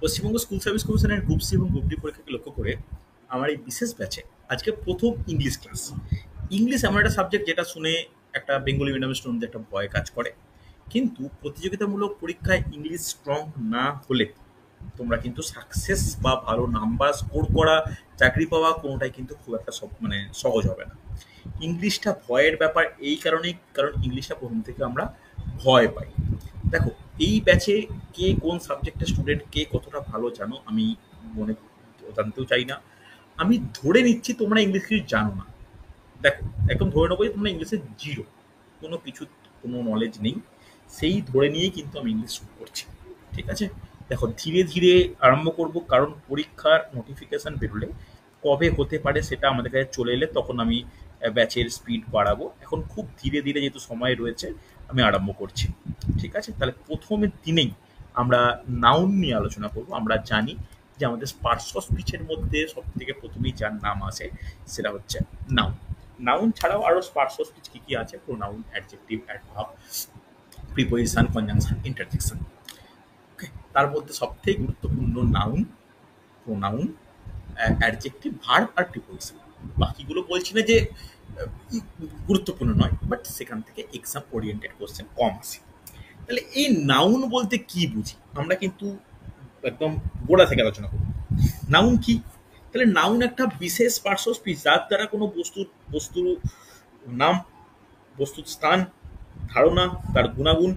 Paschimbanga school service কমিশনের group C এবং group D পরীক্ষাকে লক্ষ্য করে আমার এই বিশেষ ব্যাচে আজকে প্রথম ইংলিশ ক্লাস। ইংলিশ এমন একটা সাবজেক্ট যেটা শুনে একটা বেঙ্গলি মিডিয়াম স্টুডেন্টদের একটা ভয় কাজ করে, কিন্তু প্রতিযোগিতামূলক পরীক্ষায় ইংলিশ স্ট্রং না হলে তোমরা কিন্তু সাকসেস বা ভালো নাম্বার স্কোর করা, চাকরি পাওয়া কোনোটাই কিন্তু খুব একটা সহজ হবে না। ইংলিশটা ভয়ের ব্যাপার এই কারণেই, কারণ ইংলিশটা প্রথম থেকে আমরা ভয় পাই। দেখো, এই ব্যাচে কে কোন সাবজেক্টের স্টুডেন্ট, কে কতটা ভালো জানো আমি মনে জানতেও চাই না। আমি ধরে নিচ্ছি তোমরা ইংলিশ কিছু জানো না। দেখো, একদম ধরে নেবো যে তোমরা ইংলিশে জিরো, কোনো কিছু, কোনো নলেজ নেই। সেই ধরে নিয়েই কিন্তু আমি ইংলিশ শুরু করছি, ঠিক আছে? দেখো, ধীরে ধীরে আরম্ভ করব, কারণ পরীক্ষার নোটিফিকেশান বেরোলে কবে হতে পারে সেটা আমাদের কাছে চলে এলে তখন আমি ব্যাচের স্পিড বাড়াবো। এখন খুব ধীরে ধীরে যেহেতু সময় রয়েছে আমি আরম্ভ করছি, ঠিক আছে? তাহলে প্রথমের দিনেই আমরা নাউন নিয়ে আলোচনা করব। আমরা জানি যে আমাদের পার্টস অফ স্পিচের মধ্যে সব থেকে প্রথমেই যার নাম আসে সেটা হচ্ছে নাউন। নাউন ছাড়াও আরও পার্টস অফ স্পিচ কী কী আছে? Pronoun, adjective, adverb, preposition, conjunction, interjection. Okay, তার মধ্যে সবথেকে গুরুত্বপূর্ণ নাউন, প্রোনাউন, অ্যাডজেক্টিভ, ভার্ব আর প্রিপোজিশন। বাকিগুলো বলছি না যে গুরুত্বপূর্ণ নয়, বাট সেখান থেকে এক্সাম ওরিয়েন্টেড কোশ্চেন কম আসে। তাহলে এই নাউন বলতে কি বুঝি আমরা কিন্তু একদম গোড়া থেকে আলোচনা করব। নাউন কি? তাহলে নাউন একটা বিশেষ পার্টস অফ স্পিচ যার দ্বারা কোনো বস্তুর নাম, বস্তুর স্থান, ধারণা, তার গুণাগুণ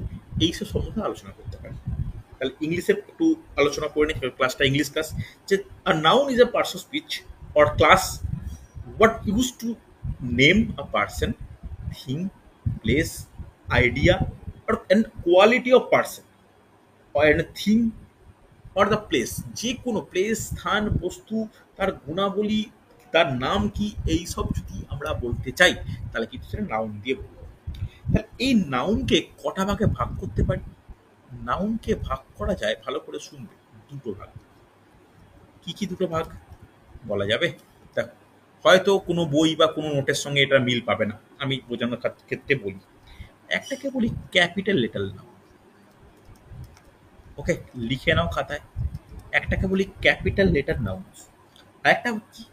এইসব সম্বন্ধে আলোচনা করতে পারি। তাহলে ইংলিশে একটু আলোচনা করে নিই, ক্লাসটা ইংলিশ ক্লাস। যে a noun is a parts of speech or class what used to name a person, thing, place, idea, or an quality of person or a thing or the place। যে কোনো place, স্থান, বস্তু, তার গুণাবলী, তার নাম কি, এই সব যদি আমরা বলতে চাই তাহলে কিন্তু সেটা নাউন দিয়ে বলবো। তাহলে এই নাউনকে কটা ভাগে ভাগ করতে পারি? নাউনকে ভাগ করা যায়, ভালো করে শুনবে, দুটো ভাগ। কি কি দুটো ভাগ বলা যাবে? দেখো, হয়তো কোনো বই বা কোনো নোটের সঙ্গে এটা মিল পাবে না, আমি বোঝানোর ক্ষেত্রে বলি। একটাকে বলি ক্যাপিটাল লেটার নাউন। ওকে, লিখে নাও খাতায়। একটাকে বলি ক্যাপিটাল লেটার নাউন, আরেকটা কি,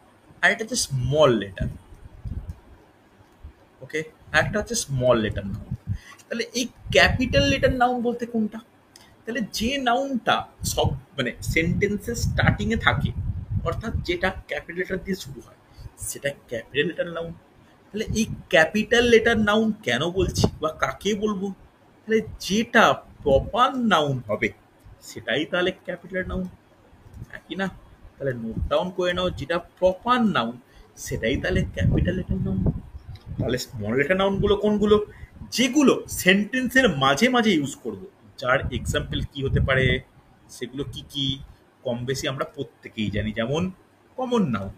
আরেকটা হচ্ছে স্মল লেটার। ওকে, আরেকটা হচ্ছে স্মল লেটার নাউন। তাহলে এই ক্যাপিটাল লেটার নাউন বলতে কোনটা? তাহলে যে নাউনটা সব মানে সেন্টেন্সের স্টার্টিংয়ে থাকে, অর্থাৎ যেটা ক্যাপিটাল লেটার দিয়ে শুরু হয়, সেটা ক্যাপিটাল লেটার নাউন। তাহলে এই ক্যাপিটাল লেটার নাউন কেন বলছি বা কাকে বলবো? তাহলে যেটা প্রপার নাউন হবে সেটাই তাহলে ক্যাপিটাল নাউন, একই না? তাহলে নোট ডাউন করে নাও, যেটা প্রপার নাউন সেটাই তাহলে ক্যাপিটাল লেটার নাউন। তাহলে স্মল লেটার নাউনগুলো কোনগুলো? যেগুলো সেন্টেন্সের মাঝে মাঝে ইউজ করব, যার এক্সাম্পল কি হতে পারে, সেগুলো কি কি কম বেশি আমরা প্রত্যেকেই জানি। যেমন কমন নাউন,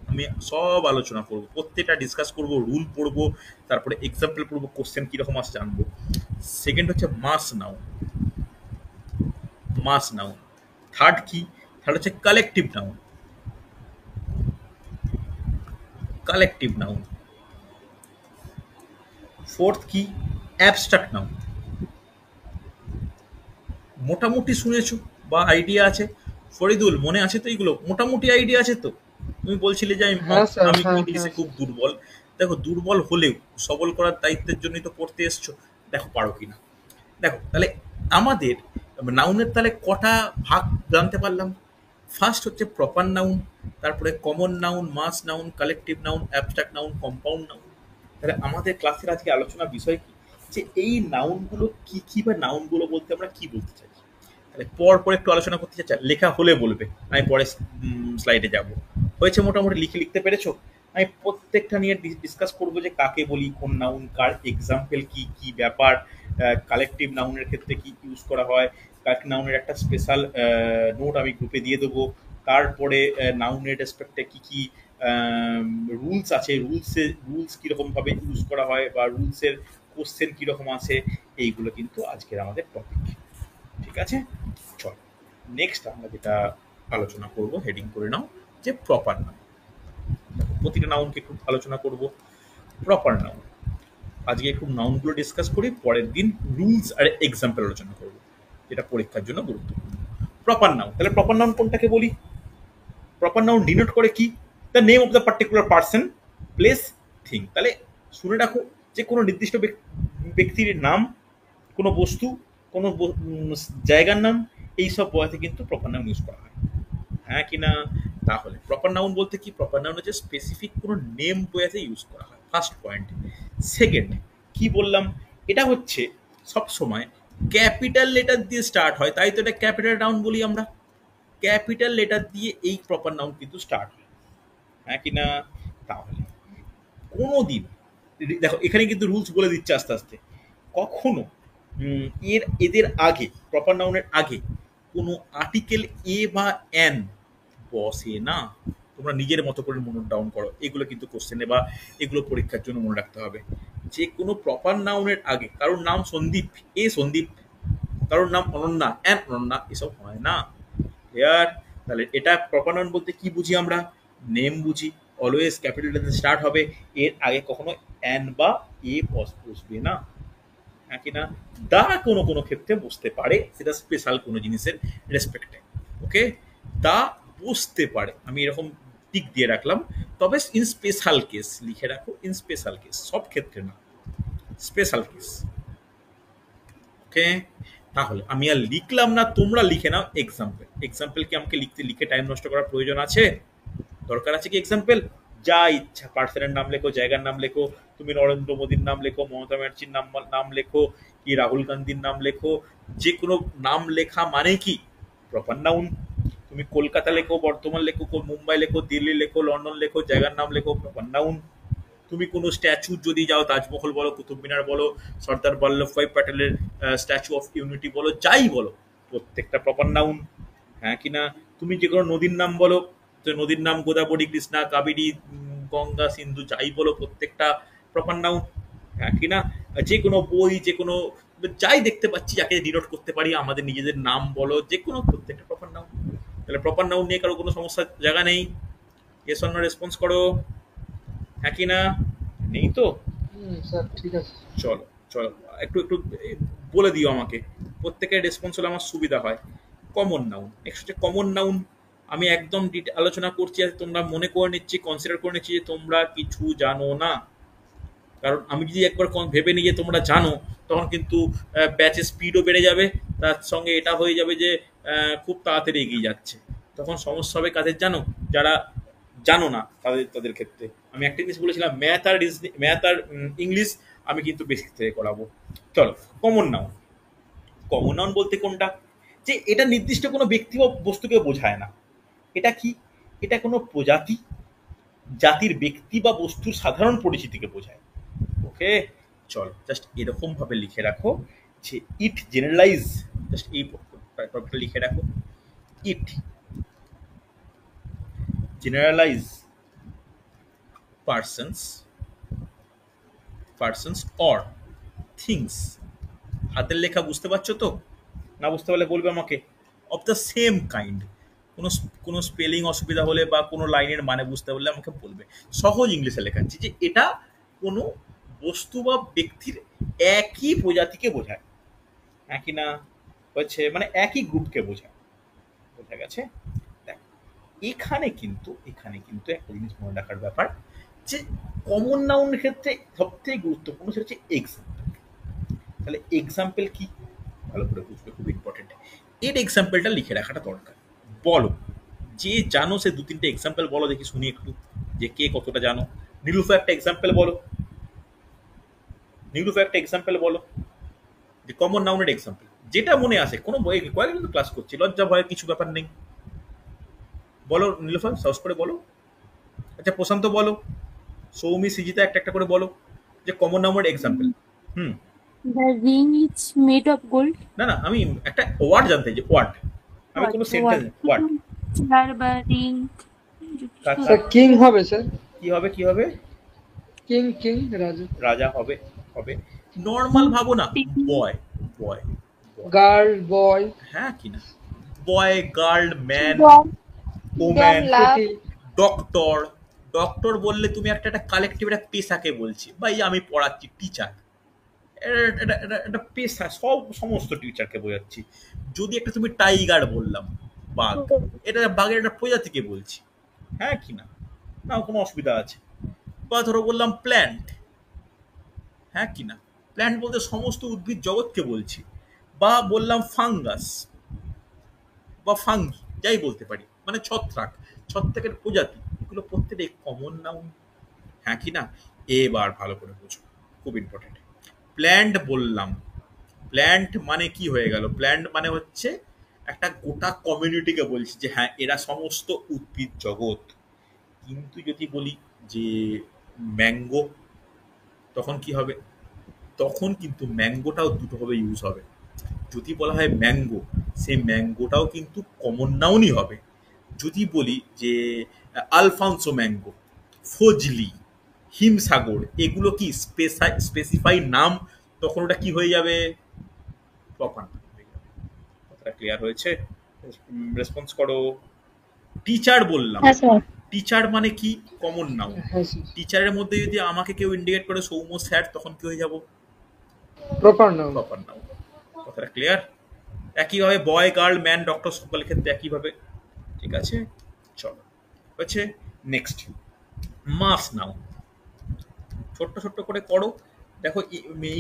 আমি সব আলোচনা করব, প্রত্যেকটা ডিসকাস করব, রুল পড়বো, তারপরে এক্সাম্পল পড়বো, কোশ্চেন কীরকম আসে জানবো। সেকেন্ড হচ্ছে mass noun, mass noun. Third কি? থার্ড হচ্ছে collective noun, collective noun. Fourth কি? Abstract noun. মোটামুটি শুনেছো বা আইডিয়া আছে? ফরিদুল, মনে আছে তো এইগুলো? মোটামুটি আইডিয়া আছে তো? তুমি বলছিলে যে আমি হ্যাঁ স্যার, আমি হ্যাঁ হ্যাঁ ইংলিশে খুব স্যার। দুর্বল। দেখো, দুর্বল হলেও সবল করার দায়িত্বের জন্যই তো পড়তে এসছো, দেখো পারো কিনা। দেখো, তাহলে আমাদের নাউনের তাহলে কটা ভাগ জানতে পারলাম। ফার্স্ট হচ্ছে প্রপার নাউন, তারপরে common noun, mass noun, collective noun, abstract noun, compound noun. তাহলে আমাদের ক্লাসের আজকে আলোচনার বিষয় কি, যে এই নাউনগুলো কি কি বা নাউনগুলো বলতে আমরা কি বলতে চাই। তাহলে পর পর একটু আলোচনা করতে চাই, লেখা হলে বলবে, আমি পরে স্লাইডে যাব। হয়েছে মোটামুটি লিখতে পেরেছো? আমি প্রত্যেকটা নিয়ে ডিসকাস করবো, যে কাকে বলি, কোন নাউন, কার এক্সাম্পল কি, কি ব্যাপার, কালেকটিভ নাউনের ক্ষেত্রে কি ইউজ করা হয়, কালেক্টিভ নাউনের একটা স্পেশাল নোট আমি গ্রুপে দিয়ে দেবো। তারপরে নাউনের রেসপেক্টে কি কি রুলস আছে, রুলস কীরকমভাবে ইউজ করা হয়, বা রুলসের কোশ্চেন কীরকম আছে, এইগুলো কিন্তু আজকের আমাদের টপিক, ঠিক আছে? চল, নেক্সট আমরা যেটা আলোচনা করব, হেডিং করে নাও, যে প্রপার নাউন। প্রতিটা নাউনকে একটু আলোচনা করব। প্রপার নাউন, আজকে একটু নাউনগুলো ডিসকাস করি, পরের দিন রুলস আর এক্সাম্পল আলোচনা করব, যেটা পরীক্ষার জন্য গুরুত্বপূর্ণ। প্রপার নাউন, তাহলে প্রপার নাউন কোনটাকে বলি? প্রপার নাউন ডিনোট করে কি? The name of the particular person, place, thing. তাহলে শুনে রাখো, যে কোনো নির্দিষ্ট ব্যক্তির নাম, কোনো বস্তু, কোনো জায়গার নাম, এইসব বয়াতে কিন্তু প্রপার নাউন ইউজ করা হয়, হ্যাঁ কি না? তাহলে প্রপার নাউন বলতে কি? প্রপার নাউন হচ্ছে স্পেসিফিক কোনো নেম বোঝাতে ইউজ করা হয়, ফার্স্ট পয়েন্ট। সেকেন্ড, কি বললাম? এটা হচ্ছে সব সময় ক্যাপিটাল লেটার দিয়ে স্টার্ট হয়, তাই তো এটা ক্যাপিটাল নাউন বলি আমরা। ক্যাপিটাল লেটার দিয়ে এই প্রপার নাউন কিন্তু স্টার্ট হয়, হ্যাঁ কি না? তাহলে কোনো দিন, দেখো এখানে কিন্তু রুলস বলে দিচ্ছে আস্তে আস্তে, কখনো এদের আগে, প্রপার নাউনের আগে কোনো আর্টিকেল এ বা এন বসে না। তোমরা নিজের মতো করে মনে ডাউন করো, এগুলো কিন্তু কোশ্চেনে বা এগুলো পরীক্ষার জন্য মনে রাখতে হবে। যে কোনো প্রপার নাউনের আগে, কারোর নাম সন্দীপ, এ সন্দীপ, কারোর নাম অনন্যা, এন অনন্যা, এসব হয় না। ক্লিয়ার? তাহলে এটা প্রপার নাউন বলতে কি বুঝি আমরা? নেম বুঝি, অলওয়েজ ক্যাপিটাল লেটার স্টার্ট হবে, এর আগে কখনো এন বা এ বসবে না, হ্যাঁ কি না? দা কোনো কোনো ক্ষেত্রে বসতে পারে, সেটা স্পেশাল কোনো জিনিসের রেসপেক্টে। ওকে, দা বসতে পারে, আমি এরকম টিক দিয়ে রাখলাম, তবে ইন স্পেশাল কেস লিখে রাখো, ইন স্পেশাল কেস, সব ক্ষেত্রে না, স্পেশাল কেস। ওকে, তাহলে আমি আর লিখলাম না, তোমরা লিখে নাও এক্সাম্পল। এক্সাম্পল কি আমাকে লিখে টাইম নষ্ট করার প্রয়োজন আছে? দরকার আছে কি এক্সাম্পল? যা ইচ্ছা পার্সনের নাম লেখো, জায়গার নাম লেখো, তুমি নরেন্দ্র মোদীর নাম লেখো, মমতা ব্যানার্জির নাম লেখো, কি রাহুল গান্ধীর নাম লেখো, যে কোনো নাম লেখা মানে কি প্রপার নাউন। তুমি কলকাতা লেখো, বর্ধমান লেখো, মুম্বাই লেখো, দিল্লি লেখো, লন্ডন লেখো, জায়গার নাম লেখো, প্রপার নাউন। তুমি কোনো স্ট্যাচু যদি যাও, তাজমহল বলো, কুতুব মিনার বলো, সর্দার বল্লভভাই প্যাটেলের স্ট্যাচু অফ ইউনিটি বলো, যাই বলো, প্রত্যেকটা প্রপার নাউন, হ্যাঁ কি না? তুমি যে কোনো নদীর নাম বলো, তো নদীর নাম গোদাবরী, কৃষ্ণা, কাবেরী, গঙ্গা, সিন্ধু, যাই বলো, প্রত্যেকটা প্রপার নাউন, হ্যাঁ কি না? যে কোনো বই, যে কোনো যাই দেখতে পাচ্ছি, যাকে ডিনোট করতে পারি, আমাদের নিজেদের নাম বলো, যে কোনো প্রত্যেকটা প্রপার নাউন। তাহলে প্রপার নাউন নিয়ে কারো কোনো সমস্যার জায়গা নেই। এস অন্য রেসপন্স করো, হ্যাঁ কি না? নেই তো? স্যার ঠিক আছে। চলো চলো, একটু একটু বলে দিও আমাকে, প্রত্যেকের রেসপন্স হলে আমার সুবিধা হয়। কমন নাউন, নেক্সট হচ্ছে কমন নাউন। আমি একদম আলোচনা করছি আর তোমরা মনে করে নিচ্ছি, কনসিডার করে নিচ্ছি যে তোমরা কিছু জানো না। কারণ আমি যদি একবার ভেবে নিই যে তোমরা জানো, তখন কিন্তু ব্যাচের স্পিডও বেড়ে যাবে, তার সঙ্গে এটা হয়ে যাবে যে খুব তাড়াতাড়ি এগিয়ে যাচ্ছে। তখন সমস্যা হবে কাদের জানো? যারা জানো না তাদের তাদের ক্ষেত্রে। আমি একটা জিনিস বলেছিলাম, ম্যাথ আর ইংলিশ আমি কিন্তু বেসিক থেকে করাবো। চলো, কমন নাউন। কমন নাউন বলতে কোনটা? যে এটা নির্দিষ্ট কোনো ব্যক্তি বা বস্তুকে বোঝায় না। এটা কি? এটা কোনো প্রজাতি, জাতির, ব্যক্তি বা বস্তুর সাধারণ পরিচিতিকে বোঝায়। ওকে, চলো জাস্ট এরকম ভাবে লিখে রাখো যে ইট জেনারেলাইজ, জাস্ট এই টপিকটা লিখে রাখো, it generalize persons, persons or things. হাতের লেখা বুঝতে পারছো তো? না বুঝতে পারলে বলবে আমাকে। অফ দ্য সেম কাইন্ড, কোনো কোনো স্পেলিং অসুবিধা হলে বা কোনো লাইনের মানে বুঝতে পারলে আমাকে বলবে। সহজ ইংলিশে লেখাচ্ছি যে এটা কোনো বস্তু বা ব্যক্তির একই প্রজাতিকে বোঝায়, একই না হচ্ছে মানে একই গ্রুপকে বোঝায়। বোঝা গেছে? দেখ, এখানে কিন্তু একটা জিনিস মনে রাখার ব্যাপার, যে কমন নাউনের ক্ষেত্রে সবথেকে গুরুত্বপূর্ণ সেটা হচ্ছে এক্সাম্পল। তাহলে এক্সাম্পল কি ভালো করে বুঝবে, খুব ইম্পর্টেন্ট। এর এক্সাম্পলটা লিখে রাখাটা দরকার। বলো, যে জানো সে দু তিনটে এক্সাম্পল বলো, দেখি শুনি একটু যে কে কতটা জানো। নীলুফা একটা এক্সাম্পল বলো, নীলুফা একটা এক্সাম্পল বলো, যে কমন নাউনের এক্সাম্পল যেটা মনে আসে। কোনো বই কয়েকদিন ক্লাস করছি, লজ্জা ভয়ের কিছু ব্যাপার নেই। বলো নীলুফা, সাহস করে বলো। আচ্ছা প্রশান্ত বলো, সৌমি, সৃজিতা একটা একটা করে বলো যে কমন নাউনের example. Hmm. The ring is made of gold. না না, আমি একটা ওয়ার্ড জানতে চাই, যে ওয়ার্ড, আমি What? কোনো What? Sentence word. Chair বা ring. স্যার কিং হবে স্যার, কি হবে? কি হবে? কিং কিং রাজা। রাজা হবে, হবে। নর্মাল ভাবো না, বয়, বয়, গার্ল বয়, হ্যাঁ কি না? Boy, girl, man, Dog. Woman, love. Cookie, doctor. Doctor বললে তুমি একটা একটা কালেকটিভ একটা পেশাকে বলছি, বা এই আমি পড়াচ্ছি, টিচার। এটা পেশা, সমস্ত টিচারকে বোঝাচ্ছি। যদি একটা তুমি টাইগার বললাম, বাঘ, এটা বাঘের একটা প্রজাতিকে বলছি, হ্যাঁ কি না? না কোনো অসুবিধা আছে? বা ধরো বললাম প্ল্যান্ট, হ্যাঁ কি না? প্ল্যান্ট বলতে সমস্ত উদ্ভিদ জগৎকে বলছি। বা বললাম ফাঙ্গাস বা ফাঙ্গি, যাই বলতে পারি, মানে ছত্রাক, ছত্রাকের প্রজাতি, এগুলো প্রত্যেকটাই কমন নাউন, হ্যাঁ কি না? এবার ভালো করে বুঝো, খুব ইম্পর্টেন্ট। প্ল্যান্ট বললাম, প্ল্যান্ট মানে কি হয়ে গেল? প্ল্যান্ট মানে হচ্ছে একটা গোটা কমিউনিটিকে বলছি যে হ্যাঁ এরা সমস্ত উদ্ভিদ জগৎ। কিন্তু যদি বলি যে ম্যাঙ্গো, তখন কি হবে? তখন কিন্তু ম্যাঙ্গোটাও দুটোভাবে ইউজ হবে। যদি বলা হয় ম্যাঙ্গো, সেই ম্যাঙ্গোটাও কিন্তু কমন নাউনই হবে। যদি বলি যে আলফানসো ম্যাঙ্গো, ফজলি, হিমসাগর, এগুলো কি স্পেসিফাই নাম, তখন ওটা কি হয়ে যাবে? প্রপার নাম হয়ে যাবে। কথাটা ক্লিয়ার হয়েছে? রেসপন্স করো। টিচার বললাম, হ্যাঁ স্যার। টিচার মানে কি? Common noun. হ্যাঁ স্যার, টিচারের মধ্যে যদি আমাকে কেউ ইন্ডিকেট করে সৌম্য স্যার, তখন কি হয়ে যাব? Proper noun. Proper noun. কথাটা ক্লিয়ার? একইভাবে বয়, গার্ল, ম্যান, ডক্টর, সকলের ক্ষেত্রে একইভাবে। ঠিক আছে, চলো হচ্ছে নেক্সট মাস নাউন। ছোট্ট ছোট্ট করে করো। দেখো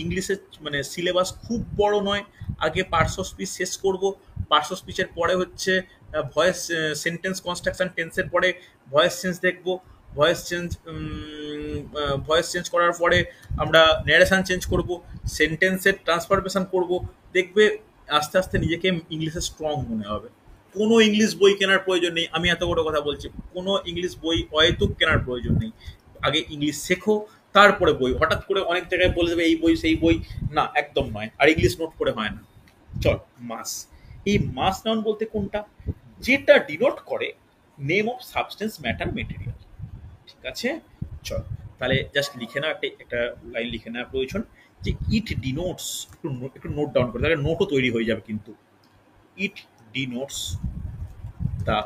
ইংলিশের মানে সিলেবাস খুব বড় নয়। আগে পার্টস অফ স্পিচ শেষ করব, পার্টস অফ স্পিচের পরে হচ্ছে ভয়েস সেন্টেন্স কনস্ট্রাকশন, টেন্সের পরে ভয়েস চেঞ্জ দেখব, ভয়েস চেঞ্জ করার পরে আমরা ন্যারেশন চেঞ্জ করব, সেন্টেন্সের ট্রান্সফরমেশন করব। দেখবে আস্তে আস্তে নিজেকে ইংলিশে স্ট্রং মনে হবে। কোনো ইংলিশ বই কেনার প্রয়োজন নেই, আমি এত বড় কথা বলছি, কোনো ইংলিশ বই হয়তো কেনার প্রয়োজন নেই। আগে ইংলিশ শেখো, তারপরে বই। হঠাৎ করে অনেক জায়গায় বলে দেবে এই বই সেই বই, না একদম নয়। আর ইংলিশ নোট করে হয় না। চল, মাস। এই মাস নাউন বলতে কোনটা? যেটা ডিনোট করে name of substance, matter, material. ঠিক আছে, চল তাহলে জাস্ট লিখে নাও, একটা একটা লাইন লিখে নেওয়া প্রয়োজন যে ইট ডিনোটস, একটু নোট ডাউন করে, তাহলে নোটও তৈরি হয়ে যাবে কিন্তু। It denotes the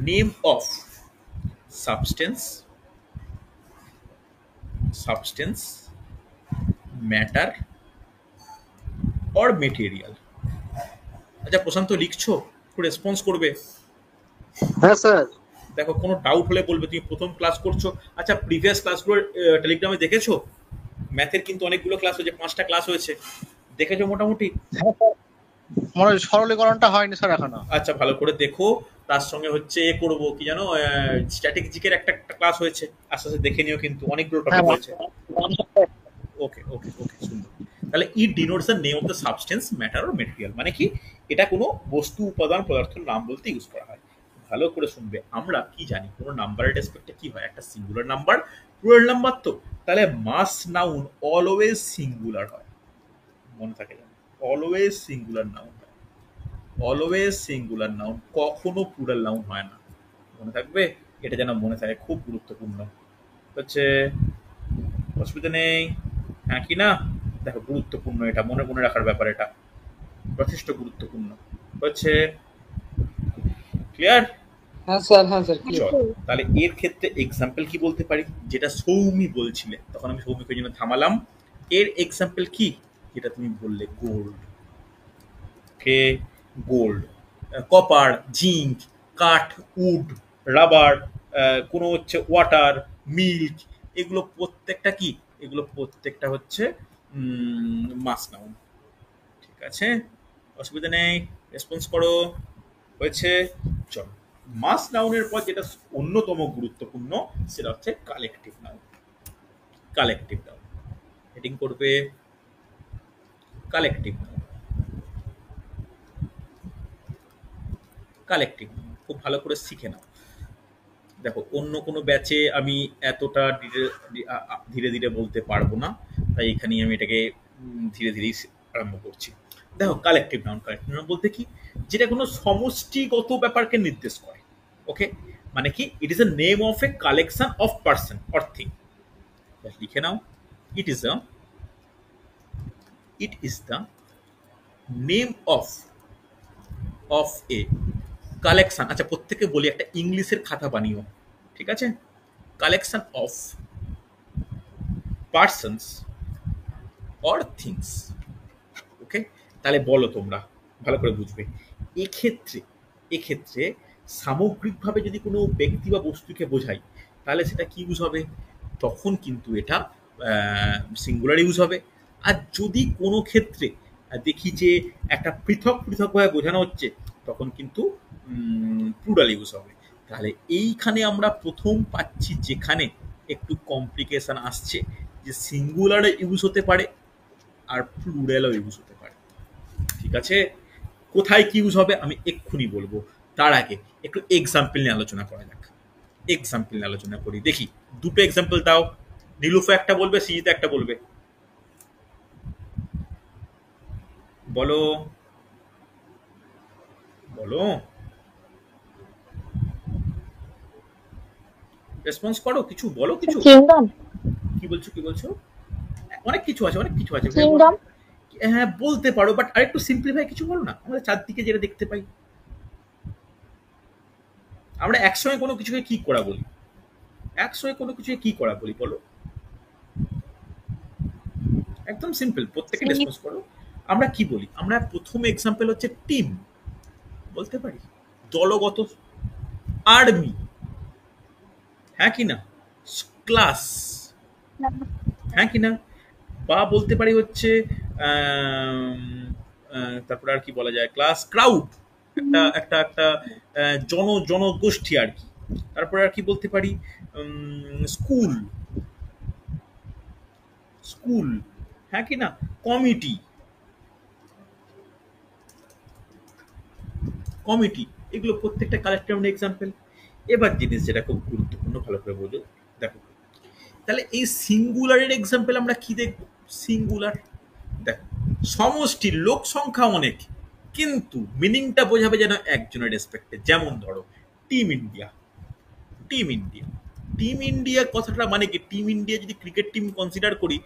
name of substance, substance, matter or material. আচ্ছা প্রশান্ত, লিখছো? একটু রেসপন্স করবে। হ্যাঁ স্যার। দেখো কোনো ডাউট হলে বলবে, তুমি প্রথম ক্লাস করছো। আচ্ছা প্রিভিয়াস ক্লাসগুলো টেলিগ্রামে দেখেছো? ম্যাথের কিন্তু অনেকগুলো ক্লাস হয়েছে, 5টা ক্লাস হয়েছে, দেখেছো মোটামুটি? হ্যাঁ স্যার, মনে হয় সরলীকরণটা হয়নি স্যার এখনো। আচ্ছা ভালো করে দেখো। তার সঙ্গে হচ্ছে এ করবো কি জানো, স্ট্র্যাটেজিকের একটা একটা ক্লাস হয়েছে, আস্তে আস্তে দেখে নিও, কিন্তু অনেকগুলো হ্যাঁ টপিক হয়েছে। ওকে ওকে ওকে, সুন্দর। তাহলে it denotes the name of the substance, matter or material, মানে কি? এটা কোনো বস্তু, উপাদান, পদার্থের নাম বলতে ইউজ করা হয়। ভালো করে শুনবে। আমরা কি জানি কোনো নাম্বারের রেসপেক্টে কি হয়? একটা সিঙ্গুলার নাম্বার, প্লুরাল নাম্বার। তো তাহলে মাস নাউন অলওয়েজ সিঙ্গুলার হয়, মনে থাকে যেন। অলওয়েজ সিঙ্গুলার নাউন হয়, অলওয়েজ সিঙ্গুলার নাউন, কখনো প্লুরাল নাউন হয় না। মনে থাকবে, এটা যেন মনে থাকে, খুব গুরুত্বপূর্ণ হচ্ছে। অসুবিধা নেই, হ্যাঁ কি না? দেখো গুরুত্বপূর্ণ, এটা মনে মনে রাখার ব্যাপার, এটা যথেষ্ট গুরুত্বপূর্ণ হচ্ছে। ক্লিয়ার? হ্যাঁ স্যার, হ্যাঁ স্যার, ক্লিয়ার। চল তাহলে এর ক্ষেত্রে এক্সাম্পল কি বলতে পারি? যেটা সৌমি বলছিলে, তখন আমি সৌমিকে জন্য থামালাম। এর এক্সাম্পল কি? যেটা তুমি বললে গোল্ড, কে গোল্ড, কপার, জিঙ্ক, কাঠ, উড, রাবার, কোনো হচ্ছে ওয়াটার, মিল্ক, এগুলো প্রত্যেকটা কি? এগুলো প্রত্যেকটা হচ্ছে মাস নাউন। ঠিক আছে, অসুবিধা নেই, রেসপন্স করো। হয়েছে? চলো, মাস নাউনের পর যেটা অন্যতম গুরুত্বপূর্ণ, সেটা হচ্ছে collective noun. Collective noun heading করবে কালেকটিভ নাউন। কালেকটিভ নাউন খুব ভালো করে শিখে নাও। দেখো অন্য কোনো ব্যাচে আমি এতটা ধীরে ধীরে বলতে পারবো না, তাই এখানেই আমি এটাকে ধীরে ধীরেই আরম্ভ করছি। দেখো কালেকটিভ নাউন, কালেকটিভ নাউন বলতে কি? যেটা কোনো সমষ্টিগত ব্যাপারকে নির্দেশ করে। ওকে, মানে কি? It is a name of a collection of person or thing. লিখে নাও, it is a, it is the name of a collection. আচ্ছা প্রত্যেকে বলি, একটা ইংলিশের খাতা বানিও, ঠিক আছে? Collection of persons or things. Okay, তাহলে বলো তোমরা, ভালো করে বুঝবে। এক্ষেত্রে এক্ষেত্রে সামগ্রিকভাবে যদি কোনো ব্যক্তি বা বস্তুকে বোঝাই, তাহলে সেটা কি ইউজ হবে? তখন কিন্তু এটা সিঙ্গুলার ইউজ হবে। আর যদি কোনো ক্ষেত্রে দেখি যে একটা পৃথক পৃথকভাবে বোঝানো হচ্ছে, তখন কিন্তু প্লুরাল ইউজ হবে। তাহলে এইখানে আমরা প্রথম পাচ্ছি যেখানে একটু কমপ্লিকেশন আসছে, যে সিঙ্গুলারে ইউজ হতে পারে আর প্লুরালও ইউজ হতে পারে। ঠিক আছে, কোথায় কি ইউজ হবে আমি এক্ষুনি বলবো। তার আগে একটু এক্সাম্পল নিয়ে আলোচনা করা যাক। এক্সাম্পল নিয়ে আলোচনা করি, দেখি দুটো এক্সাম্পল দাও। নীলুফা একটা বলবে, সৃজিতা একটা বলবে। বলো বলো, রেসপন্স করো, কিছু বলো, কিছু। কিংডম। কি বলছো, কি বলছো? অনেক কিছু আছে, অনেক কিছু আছে। কিংডম। হ্যাঁ বলতে পারো, বাট আরেকটু সিম্পলিফাই কিছু বলো না, আমাদের চারদিকে যেটা দেখতে পাই। আমরা একসঙ্গে কোনো কিছুকে কি করা বলি? একসঙ্গে কোনো কিছুকে কি করা বলি বলো? একদম সিম্পল, প্রত্যেকে রেসপন্স করো। আমরা কি বলি? আমরা প্রথম এক্সাম্পল হচ্ছে টিম বলতে পারি, দলগত, আর্মি, হ্যাঁ কি না, ক্লাস, হ্যাঁ কি না, বা বলতে পারি হচ্ছে তারপরে আর কি বলা যায়, ক্লাস, ক্রাউড, একটা একটা একটা জনগোষ্ঠী আর কি। তারপরে আর কি বলতে পারি, স্কুল, স্কুল, হ্যাঁ কি না, কমিটি, কমিটি, এগুলো প্রত্যেকটা কালেক্টিভ এক্সাম্পল। এবার জিনিস যেটা খুব গুরুত্বপূর্ণ, ভালো করে বোঝো, দেখো। তাহলে এই সিঙ্গুলারের এক্সাম্পল আমরা কি দেখব? সিঙ্গুলার, দেখো সমষ্টির লোক সংখ্যা অনেক, কিন্তু মিনিংটা বোঝাবে যেন একজনের রেসপেক্টে। যেমন ধরো team India, team India, team India কথাটা মানে কি? টিম ইন্ডিয়া যদি ক্রিকেট টিম কনসিডার করি,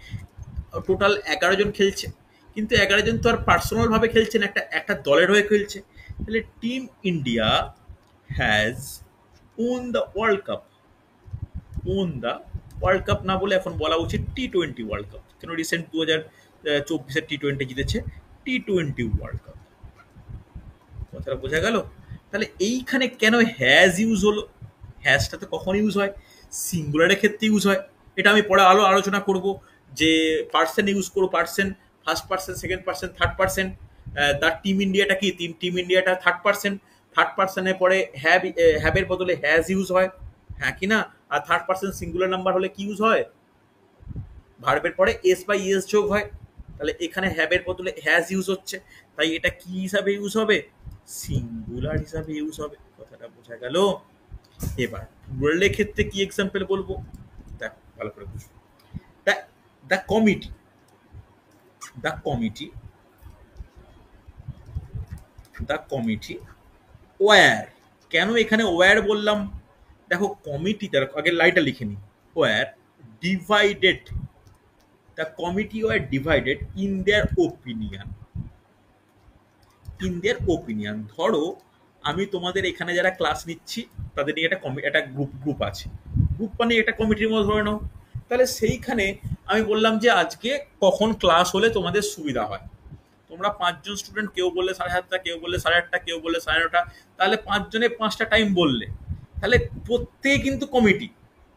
টোটাল 11 জন খেলছে, কিন্তু 11 জন তো আর পার্সোনাল ভাবে খেলছে না, একটা একটা দলের হয়ে খেলছে। তাহলে team India has won the world cup, won the world cup না বলে এখন বলা উচিত T20 ওয়ার্ল্ড কাপ, কেন রিসেন্ট 2024-এর T20 জিতেছে, T20 ওয়ার্ল্ড কাপ। কথাটা বোঝা গেল? তাহলে এইখানে কেন হ্যাজ ইউজ হলো? হ্যাজটা তো কখন ইউজ হয়? সিঙ্গুলারের ক্ষেত্রে ইউজ হয়। এটা আমি পরে আলোচনা করব, যে পার্সন ইউজ করো, person, first person, second person, third person. তার টিম ইন্ডিয়াটা কি? টিম ইন্ডিয়াটা থার্ড পার্সন, থার্ড পার্সনের পরে হ্যাবের বদলে হ্যাজ ইউজ হয়, হ্যাঁ কি না? আর থার্ড পার্সন সিঙ্গুলার নাম্বার হলে কি ইউজ হয়? ভার্বের পরে এস বা ইএস যোগ হয়। তাহলে এখানে হ্যাবের বদলে হ্যাজ ইউজ হচ্ছে, তাই এটা কি হিসাবে ইউজ হবে? সিঙ্গুলার হিসাবে ইউজ হবে। কথাটা বোঝা গেল? এবার প্লুরালের ক্ষেত্রে কি এক্সাম্পল বলবো, দেখো ভালো করে বুঝো। The committee, the committee, the committee were. কেন এখানে ওয়্যার বললাম? দেখো কমিটি, দেখো আগে লাইটা লিখে নি, were divided, the committee were divided in their opinion, in their opinion. ধরো আমি তোমাদের এখানে যারা ক্লাস নিচ্ছি, তাদের নিয়ে একটা গ্রুপ আছে, গ্রুপ মানে একটা কমিটির মতো ধরে নাও। তাহলে সেইখানে আমি বললাম যে আজকে কখন ক্লাস হলে তোমাদের সুবিধা হয়। তোমরা 5 জন স্টুডেন্ট, কেউ বললে 7:30, কেউ বললে 8:30, কেউ বললে 9:30, তাহলে 5 জনে 5টা টাইম বললে, তাহলে প্রত্যেকে কিন্তু কমিটি,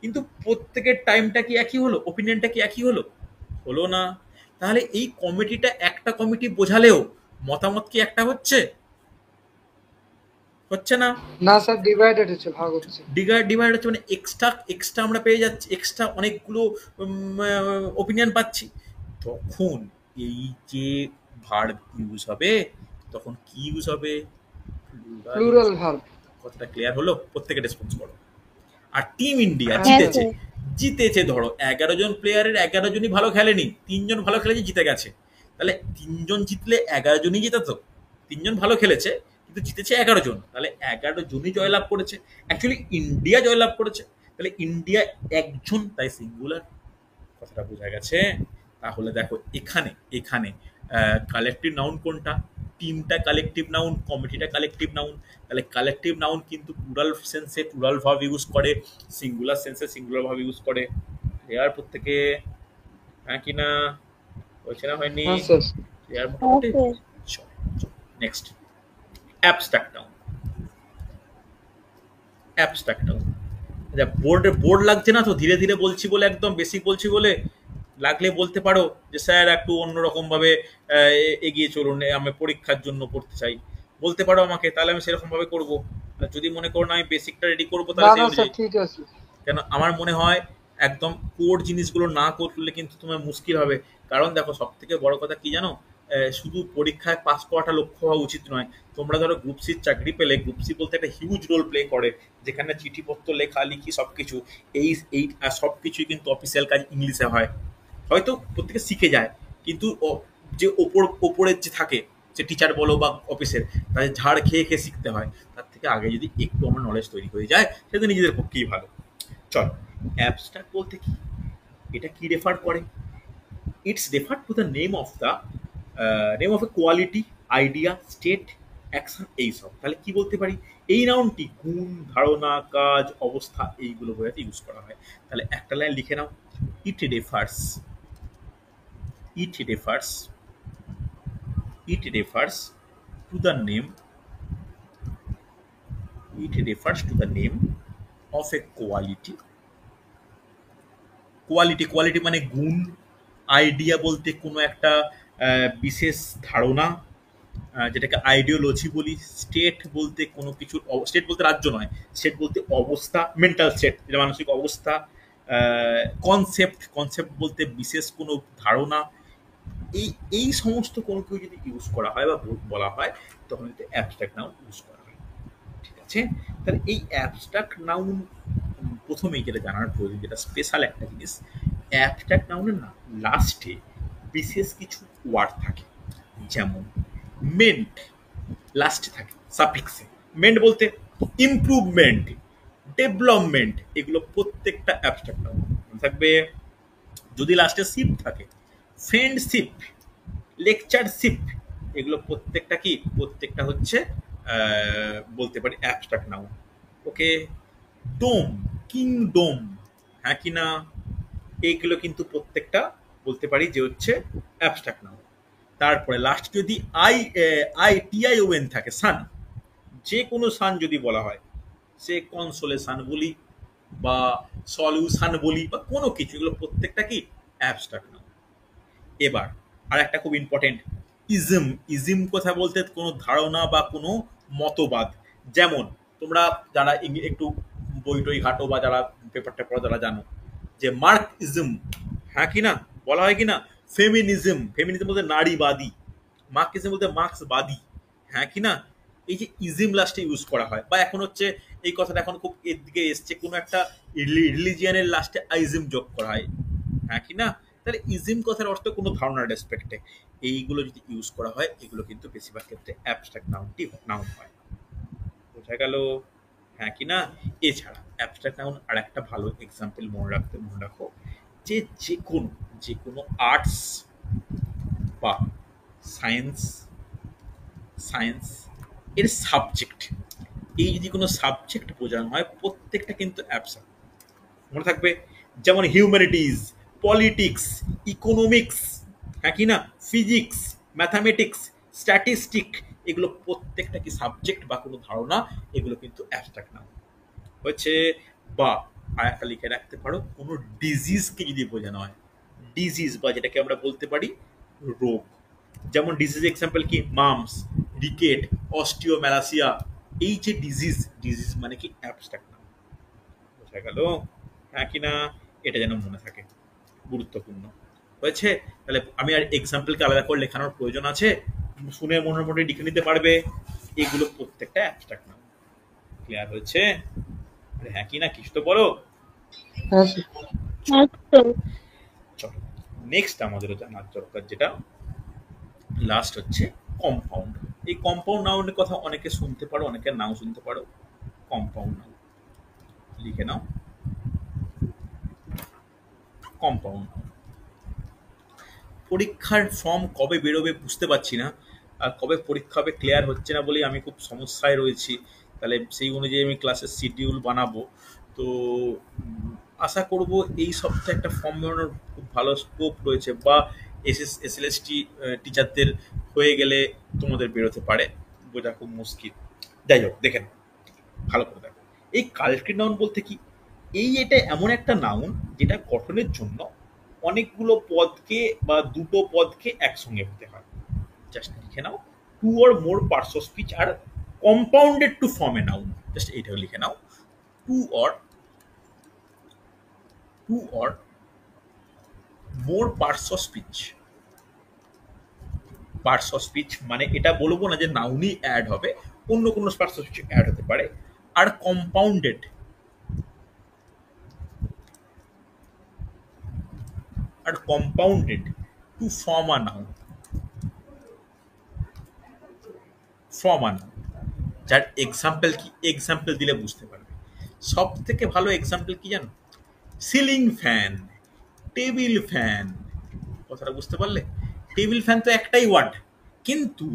কিন্তু প্রত্যেকের টাইমটা কি একই হলো? ওপিনিয়নটা কি একই হলো? হলো না। তাহলে এই কমিটিটা একটা কমিটি বোঝালেও মতামত কি একটা হচ্ছে? হচ্ছে না। না স্যার, ডিভাইডেড হচ্ছে, ভাগ হচ্ছে। ডিভাইড হচ্ছে মানে এক্সট্রা আমরা পেয়ে যাচ্ছি, এক্সট্রা অনেকগুলো ওপিনিয়ন পাচ্ছি। তখন এই যে ভার্ব ইউজ হবে, তখন কি ইউজ হবে? Plural verb. কথাটা ক্লিয়ার হলো? প্রত্যেকে রেসপন্স করো। আর টিম ইন্ডিয়া হ্যাঁ, জিতেছে, স্যার। জিতেছে ধরো 11 জন প্লেয়ারের 11 জনই ভালো খেলেনি, 3 জন ভালো খেলেছে, জিতে গেছে। তাহলে 3 জন জিতলে 11 জনই জেতাতো। 3 জন ভালো খেলেছে কিন্তু জিতেছে 11 জন, তাহলে 11 জনই জয়লাভ করেছে। অ্যাকচুয়ালি ইন্ডিয়া জয়লাভ করেছে, তাহলে ইন্ডিয়া একজন, তাই সিঙ্গুলার। কথাটা বোঝা গেছে? তাহলে দেখো এখানে এখানে কালেকটিভ নাউন কোনটা? টিমটা কালেকটিভ নাউন, কমিটিটা কালেকটিভ নাউন। তাহলে কালেকটিভ নাউন কিন্তু প্লুরাল সেন্সে প্লুরাল ভার্ব ইউজ করে, সিঙ্গুলার সেন্সে সিঙ্গুলার ভার্ব ইউজ করে। ক্লিয়ার প্রত্যেকে? হ্যাঁ কি না? হয়েছে না হয়নি? হ্যাঁ স্যার। ক্লিয়ার মোটামুটি? Okay. চল next, abstract noun. Abstract noun board লাগছে না তো, ধীরে ধীরে বলছি বলে, একদম বেসিক বলছি বলে, লাগলে বলতে পারো যে স্যার একটু অন্যরকম ভাবে এগিয়ে চলুন, আমি পরীক্ষার জন্য পড়তে চাই, বলতে পারো আমাকে, তাহলে আমি সেরকম ভাবে করবো। আর যদি মনে করো না আমি বেসিকটা রেডি করবো, না তাহলে সেই না স্যার অনুযায়ী, ঠিক আছে। কেন আমার মনে হয় একদম কোর জিনিসগুলো না করলে কিন্তু তোমার মুশকিল হবে। কারণ দেখো সব থেকে বড় কথা কি জানো, শুধু পরীক্ষায় পাস করাটা লক্ষ্য হওয়া উচিত নয়। তোমরা ধরো গ্রুপ সির চাকরি পেলে, গ্রুপ সি বলতে একটা হিউজ রোল প্লে করে, যেখানে চিঠিপত্র লেখালেখি সবকিছু, এই এই আর সবকিছুই কিন্তু অফিসিয়াল কাজ ইংলিশে হয়। হয়তো প্রত্যেকে শিখে যায়, কিন্তু যে ওপরের যে থাকে, যে টিচার বলো বা অফিসের, তাদের ঝাড় খেয়ে খেয়ে শিখতে হয়। তার থেকে আগে যদি একটু আমার নলেজ তৈরি হয়ে যায়, সেটা নিজেদের পক্ষেই ভালো। চল, অ্যাবস্ট্রাক্ট বলতে কি, এটা কি রেফার করে? It's refer to the name of a quality, idea, state, action, এইসব। তাহলে কি বলতে পারি, এই নাউনটি গুণ, ধারণা, কাজ, অবস্থা এইগুলো বোঝাতে ইউজ করা হয়। তাহলে একটা লাইন লিখে নাও, it refers, it refers, it refers to the name, it refers to the name of a quality. Quality, quality মানে গুণ, আইডিয়া বলতে কোনো একটা বিশেষ ধারণা, যেটাকে আইডিওলজি বলি, স্টেট বলতে কোনো কিছুর, স্টেট বলতে রাজ্য নয়, স্টেট বলতে অবস্থা, মেন্টাল স্টেট যেটা মানসিক অবস্থা, কনসেপ্ট, কনসেপ্ট বলতে বিশেষ কোনো ধারণা। এই এই সমস্ত কোনো কেউ যদি ইউজ করা হয় বা বলা হয়, তখন কিন্তু অ্যাবস্ট্রাক্ট নাউন ইউজ করা হয়। ঠিক আছে? তাহলে এই অ্যাবস্ট্রাক্ট নাউন প্রথমেই যেটা জানার প্রয়োজন, যেটা স্পেশাল একটা জিনিস, অ্যাবস্ট্রাক্ট নাউনের না লাস্টে বিশেষ কিছু ওয়ার্ড থাকে। যেমন মেন্ট লাস্টে থাকে সাফিক্সে, মেন্ট বলতে ইমপ্রুভমেন্ট, ডেভেলপমেন্ট, এগুলো প্রত্যেকটা অ্যাবস্ট্রাক্ট নাউন থাকবে। যদি লাস্টে শিপ থাকে, ফ্রেন্ডশিপ, লেকচারশিপ, এগুলো প্রত্যেকটা কি, প্রত্যেকটা হচ্ছে বলতে পারি অ্যাবস্ট্রাক্ট নাউন। ওকে, ডোম, কিংডম, হ্যাঁ কি না, এইগুলো কিন্তু প্রত্যেকটা বলতে পারি যে হচ্ছে অ্যাবস্ট্রাক্ট নাউন। তারপরে লাস্ট যদি ITION থাকে, সান, যে কোনো সান যদি বলা হয়, সে কনসোলেশন বলি বা সলিউশন বলি বা কোনো কিছু, এগুলো প্রত্যেকটা কি অ্যাবস্ট্রাক্ট নাউন। এবার আর একটা খুব ইম্পর্টেন্ট, ইজম। ইজম কথা বলতে কোনো ধারণা বা কোনো মতবাদ। যেমন তোমরা যারা একটু বই টই ঘাটো বা যারা পেপারটা পড়ো, যারা জানো যে মার্কইজম, হ্যাঁ কি না, বলা হয় কি না, ফেমিনিজম, ফেমিনিজম বলতে নারীবাদী, মার্কইজম বলতে মার্ক্সবাদী, হ্যাঁ কি না, এই যে ইজম লাস্টে ইউজ করা হয়। বা এখন হচ্ছে এই কথাটা এখন খুব এর দিকে এসছে, কোনো একটা রিলিজিয়ানের লাস্টে আইজম যোগ করা হয়, হ্যাঁ কি না। তাহলে ইজম কথার অর্থ কোনো ধারণার রেসপেক্টে এইগুলো যদি ইউজ করা হয়, এগুলো কিন্তু বেশিরভাগ ক্ষেত্রে অ্যাবস্ট্রাক্ট নাউন হয়। বোঝা গেল, হ্যাঁ কি না। এছাড়া অ্যাবস্ট্রাক্ট নাউন আর একটা ভালো এক্সাম্পল মনে রাখো, যে যে কোনো আর্টস বা সায়েন্স, সায়েন্স এর সাবজেক্ট, এই যদি কোনো সাবজেক্ট বোঝানো হয়, প্রত্যেকটা কিন্তু অ্যাবস্ট্রাক্ট মনে থাকবে। যেমন হিউম্যানিটিজ, পলিটিক্স, ইকোনমিক্স, হ্যাঁ কি না, ফিজিক্স, ম্যাথামেটিক্স, স্ট্যাটিস্টিক, এগুলো প্রত্যেকটা কি সাবজেক্ট বা কোনো ধারণা, এগুলো কিন্তু অ্যাবস্ট্রাক্ট নাউন হচ্ছে। বা আর একটা লিখে রাখতে পারো, কোনো ডিজিজকে যদি বোঝানো হয়, ডিজিজ বা যেটাকে আমরা বলতে পারি রোগ, যেমন ডিজিজ এক্সাম্পল কি, মামস, রিকেট, অস্টিওম্যালাসিয়া, এই যে ডিজিজ, ডিজিজ মানে কি অ্যাবস্ট্রাক্ট নাউন। বোঝা গেল, হ্যাঁ কি না, এটা যেন মনে থাকে, গুরুত্বপূর্ণ হয়েছে। তাহলে আমি আর এক্সাম্পলকে আলাদা করে লেখানোর প্রয়োজন আছে, শুনে মনের মধ্যে লিখে নিতে পারবে, এগুলো প্রত্যেকটা অ্যাবস্ট্রাক্ট নাউন। ক্লিয়ার হয়েছে? আরে হ্যাঁ কি না, কিছু তো বলো। হ্যাঁ স্যার। আচ্ছা। চলো নেক্সট আমাদের জানার দরকার যেটা লাস্ট হচ্ছে কম্পাউন্ড। এই কম্পাউন্ড নাউনের কথা অনেকে শুনতে পারো, অনেকে নাও শুনতে পারো। কম্পাউন্ড নাউন লিখে নাও, কম্পাউন্ড। পরীক্ষার ফর্ম কবে বেরোবে বুঝতে পারছি না, আর কবে পরীক্ষা হবে ক্লিয়ার হচ্ছে না বলেই আমি খুব সমস্যায় রয়েছি। তাহলে সেই অনুযায়ী আমি ক্লাসের শিডিউল বানাবো। তো আশা করব এই সপ্তাহে একটা ফর্ম বেরোনোর খুব ভালো স্কোপ রয়েছে, বা এসএলএসটি টিচারদের হয়ে গেলে তোমাদের বেরোতে পারে, বোঝা খুব মুশকিল। যাই হোক, দেখেন ভালো করে দেখো, এই কালেক্টিভ নাউন বলতে কি, এটা এমন একটা নাউন যেটা গঠনের জন্য অনেকগুলো পদকে বা দুটো পদকে একসঙ্গে হতে হয়। জাস্ট লিখে নাও, two or more parts of speech are compounded to form a noun. Just এইটাকে লিখে নাও, two or more parts of speech. Parts of speech মানে এটা বলবো না যে নাউনই অ্যাড হবে, অন্য কোনো পার্টস অফ স্পিচ অ্যাড হতে পারে। Are compounded to form a noun. যার এক্সাম্পল কি, এক্সাম্পল দিলে বুঝতে পারবে। সব থেকে ভালো এক্সাম্পল কি জানো? Ceiling fan, table fan. কথাটা বুঝতে পারলে? টেবিল ফ্যান তো একটাই ওয়ার্ড, কিন্তু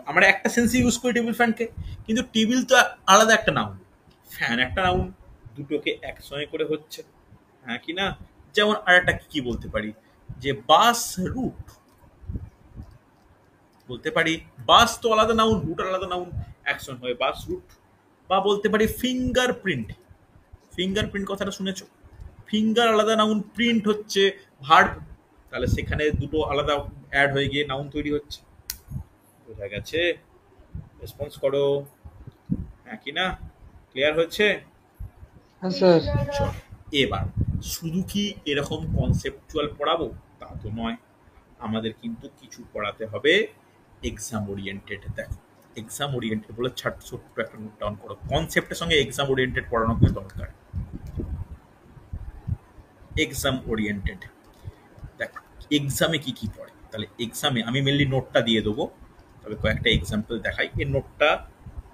আমরা একটা সেন্সে ইউজ করি টেবিল ফ্যানকে, কিন্তু টেবিল তো আলাদা একটা নাউন, ফ্যান একটা নাউন, দুটোকে একসঙ্গে করে হচ্ছে, হ্যাঁ কি না? যেমন আর একটা কি বলতে পারি, যে বাস রুট বলতে পারি। বাস তো আলাদা নাউন, রুট আলাদা নাউন, একসঙ্গে হয় বাস রুট। বা বলতে পারি ফিঙ্গারপ্রিন্ট। ফিঙ্গারপ্রিন্ট কথাটা শুনেছো? ফিঙ্গার আলাদা নাউন, প্রিন্ট হচ্ছে ভার্ব, তাহলে সেখানে দুটো আলাদা অ্যাড হয়ে গিয়ে নাউন তৈরি হচ্ছে। বোঝা গেছে? রেসপন্স করো, হ্যাঁ কি না? ক্লিয়ার হচ্ছে? হ্যাঁ স্যার। চল, এবার শুধু কি এরকম কনসেপচুয়াল পড়াবো তা তো নয়, আমাদের কিন্তু কিছু পড়াতে হবে এক্সাম ওরিয়েন্টেড। দেখো, এক্সাম ওরিয়েন্টেড বলে ছোট্ট একটা নোট ডাউন করো, কনসেপ্টের সঙ্গে এক্সাম ওরিয়েন্টেড পড়ানো কিন্তু দরকার। এক্সাম ওরিয়েন্টেড দেখো, এক্সামে কি কি পড়ে। তাহলে এক্সামে আমি মেনলি নোটটা দিয়ে দেবো, তবে কয়েকটা এক্সাম্পল দেখাই। এই নোটটা